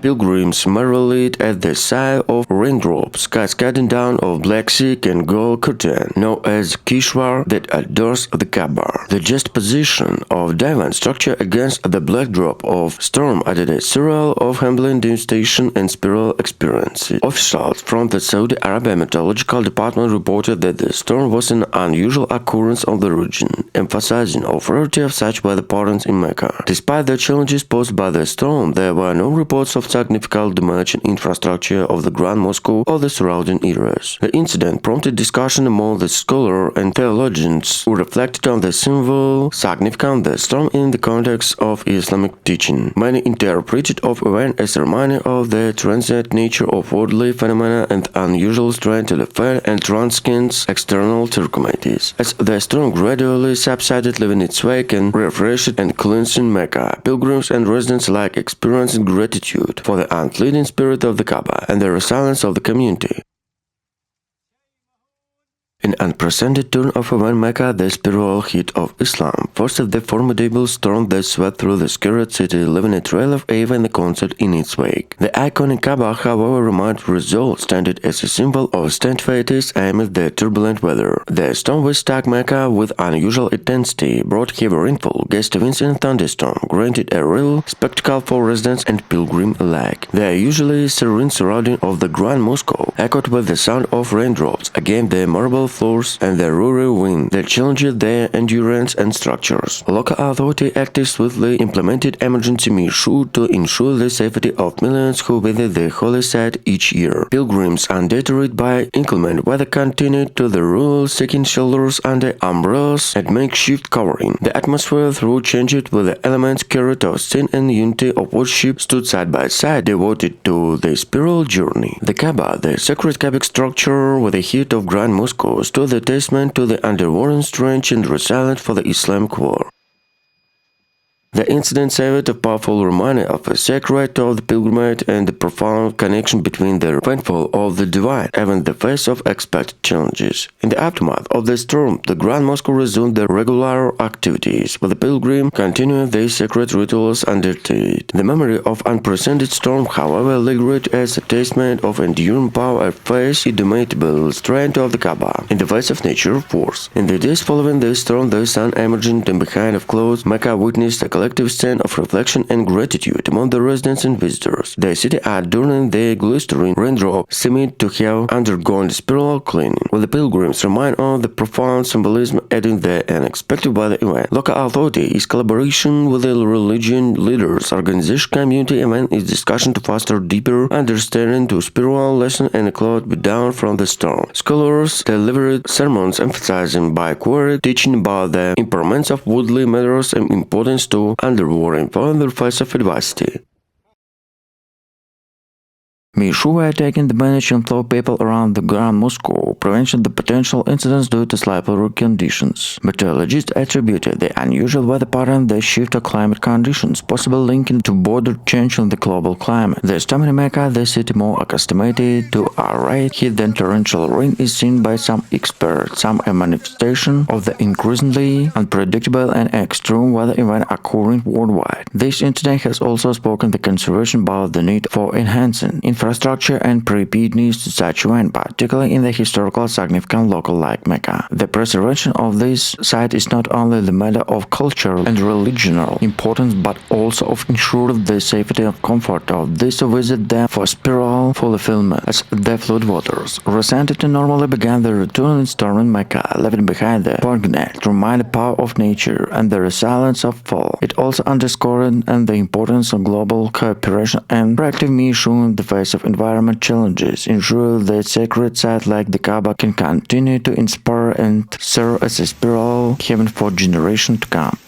Pilgrims marveled at the sight of raindrops cascading down of Black Sea and gold curtain, known as Kishwar, that adorns the Kaaba. The juxtaposition of divan structure against the backdrop of storm added a surreal of humbling devastation and spiritual experience. Officials from the Saudi Arabia Meteorological Department reported that the storm was an unusual occurrence of the region, emphasizing the rarity of such weather patterns in Mecca. Despite the challenges posed by the storm, there were no reports of significant damage in infrastructure of the Grand Mosque or the surrounding areas. The incident prompted discussion among the scholars and theologians who reflected on the symbol significance of the storm in the context of Islamic teaching. Many interpreted the event as a reminder of the transient nature of worldly phenomena and unusual strength to the fair and transcends external circumstances. As the storm gradually subsided, leaving its wake and refreshed and cleansing Mecca, pilgrims and residents alike experienced gratitude for the unfleeting spirit of the Kaaba and the resilience of the community. An unprecedented turn of events, Mecca, the spiritual heat of Islam, forced the formidable storm that swept through the sacred city, leaving a trail of awe and concert in its wake. The iconic Kaaba, however, remained resolved, standing as a symbol of steadfastness amid the turbulent weather. The storm which struck Mecca with unusual intensity, brought heavy rainfall, gust winds and thunderstorm, granted a real spectacle for residents and pilgrims alike. The usually serene surrounding of the Grand Mosque echoed with the sound of raindrops against the marble floors and the rural wind that challenged their endurance and structures. Local authority acted swiftly, implemented emergency measures to ensure the safety of millions who visit the holy site each year. Pilgrims, undeterred by inclement weather, continued to the rural, seeking shelters under umbrellas and makeshift covering. The atmosphere through changed with the elements carried of sin and unity of worship stood side by side, devoted to the spiritual journey. The Kaaba, the sacred Kaaba structure with the heat of Grand Mosque, stood the testament to the underworn strength and resilience for the Islamic war. The incident served a powerful reminder of the sacred of the pilgrimage and the profound connection between the faithful of the divine, even in the face of expected challenges. In the aftermath of the storm, the Grand Mosque resumed their regular activities, with the pilgrims continuing their sacred rituals undertaken. The memory of unprecedented storm, however, lingered as a testament of enduring power and faith, indomitable strength of the Kaaba in the face of nature force. In the days following the storm, the sun emerging from behind of clouds, Mecca witnessed a collective stand of reflection and gratitude among the residents and visitors. The city, adorning the glistering raindrop, seemed to have undergone spiritual cleaning, with the pilgrims remind of the profound symbolism adding the unexpected weather event. Local authorities, collaboration with the religion leaders, organization community event is discussion to foster deeper understanding to spiritual lesson and cloud down from the storm. Scholars delivered sermons emphasizing by query teaching about the importance of worldly matters and importance to underwater in the face of adversity. Measures were taken to manage inflow of people around the Grand Mosque, preventing the potential incidents due to slippery conditions. Meteorologists attributed the unusual weather pattern the shift of climate conditions, possibly linking to border change in the global climate. The storm in Mecca, the city more accustomed to irate heat than torrential rain, is seen by some experts, some a manifestation of the increasingly unpredictable and extreme weather event occurring worldwide. This incident has also spoken the conservation about the need for enhancing infrastructure and preparedness to such event, particularly in the historical significant local like Mecca. The preservation of this site is not only the matter of cultural and religional importance, but also of ensuring the safety and comfort of those who visit them for spiritual fulfillment. As the flood waters receded and normally began the return in storm in Mecca, leaving behind the poignant to remind the power of nature and the resilience of fall. It also underscored the importance of global cooperation and proactive measures in the face of environment challenges, ensure that sacred sites like the Kaaba can continue to inspire and serve as a spiritual haven for generations to come.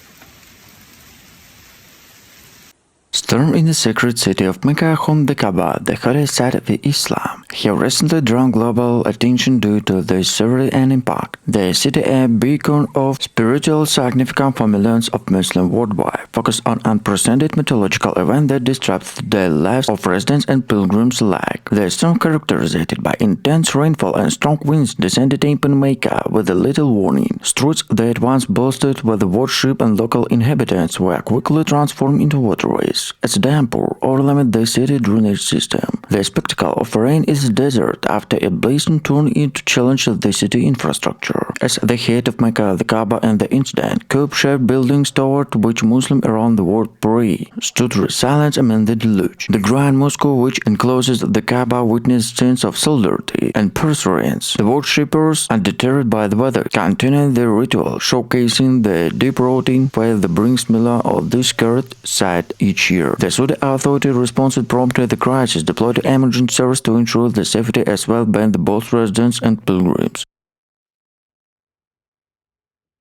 Storm in the sacred city of Mecca, home the Kaaba, the holy site of Islam. have recently drawn global attention due to their severity and impact. The city, a beacon of spiritual significance for millions of Muslims worldwide, focused on unprecedented mythological event that disrupts the daily lives of residents and pilgrims alike. The storm, characterized by intense rainfall and strong winds, descended upon Mecca with little warning. Streets that once boasted with the worship and local inhabitants were quickly transformed into waterways. As downpour overwhelmed the city drainage system, the spectacle of rain is desert after a blazing turned into challenge the city infrastructure. As the head of Mecca, the Kaaba, and the incident, cube-shaped buildings toward which Muslims around the world pray, stood resilient amid the deluge. The Grand Mosque, which encloses the Kaaba, witnessed scenes of solidarity and perseverance. The worshippers, undeterred by the weather, continued their ritual, showcasing the deep-rooting faith that brings millions of this sacred site each year. The Saudi authority responded promptly to the crisis, deployed emergency service to ensure the safety as well by both residents and pilgrims.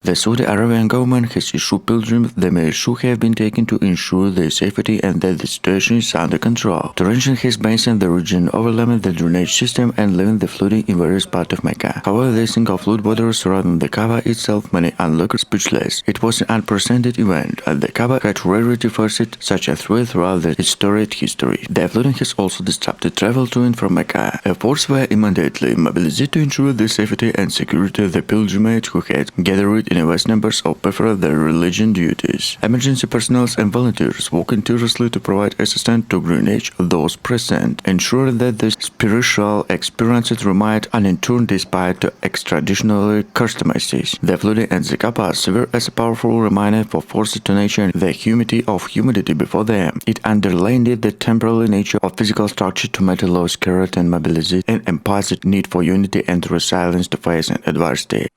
The Saudi Arabian government has issued pilgrims the measures should have been taken to ensure their safety and that the situation is under control. Torrential has based the region, overwhelming the drainage system and leaving the flooding in various parts of Mecca. However, the single flood water surrounding the Kaaba itself many onlookers speechless. It was an unprecedented event, and the Kaaba had rarely faced such a threat throughout the storied history. The flooding has also disrupted travel to and from Mecca. Efforts were immediately mobilized to ensure the safety and security of the pilgrimage who had gathered in vast numbers of perform their religion duties. Emergency personnel and volunteers working tirelessly to provide assistance to drainage those present, ensuring that the spiritual experiences remained uninterrupted despite the extraditional circumstances. The flooding and the Kaaba served as a powerful reminder for forced to nation the humanity before them. It underlined the temporary nature of physical structure to meet loss, carrot and mobilization and emphasized need for unity and resilience to face an adversity.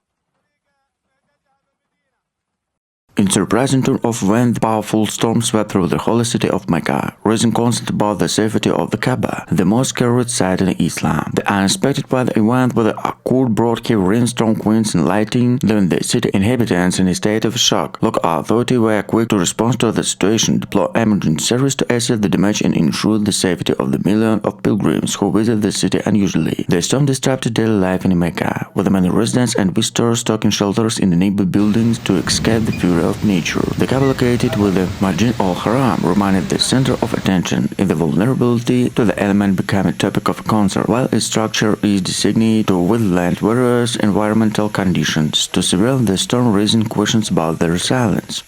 In surprising turn of when the powerful storm swept through the holy city of Mecca, raising concerns about the safety of the Kaaba, the most carried site in Islam. The unexpected weather event with a cold brought heavy rain, strong winds and lightning, leaving the city inhabitants in a state of shock. Local authorities were quick to respond to the situation, deploy emergency service to assess the damage and ensure the safety of the millions of pilgrims who visit the city unusually. The storm disrupted daily life in Mecca, with many residents and visitors taking shelters in the neighboring buildings to escape the fury of nature. The Kaaba, located with the Masjid al-Haram, remained the center of attention, and the vulnerability to the element became a topic of concern, while its structure is designated to withstand various environmental conditions. To several, the storm raising questions about their resilience.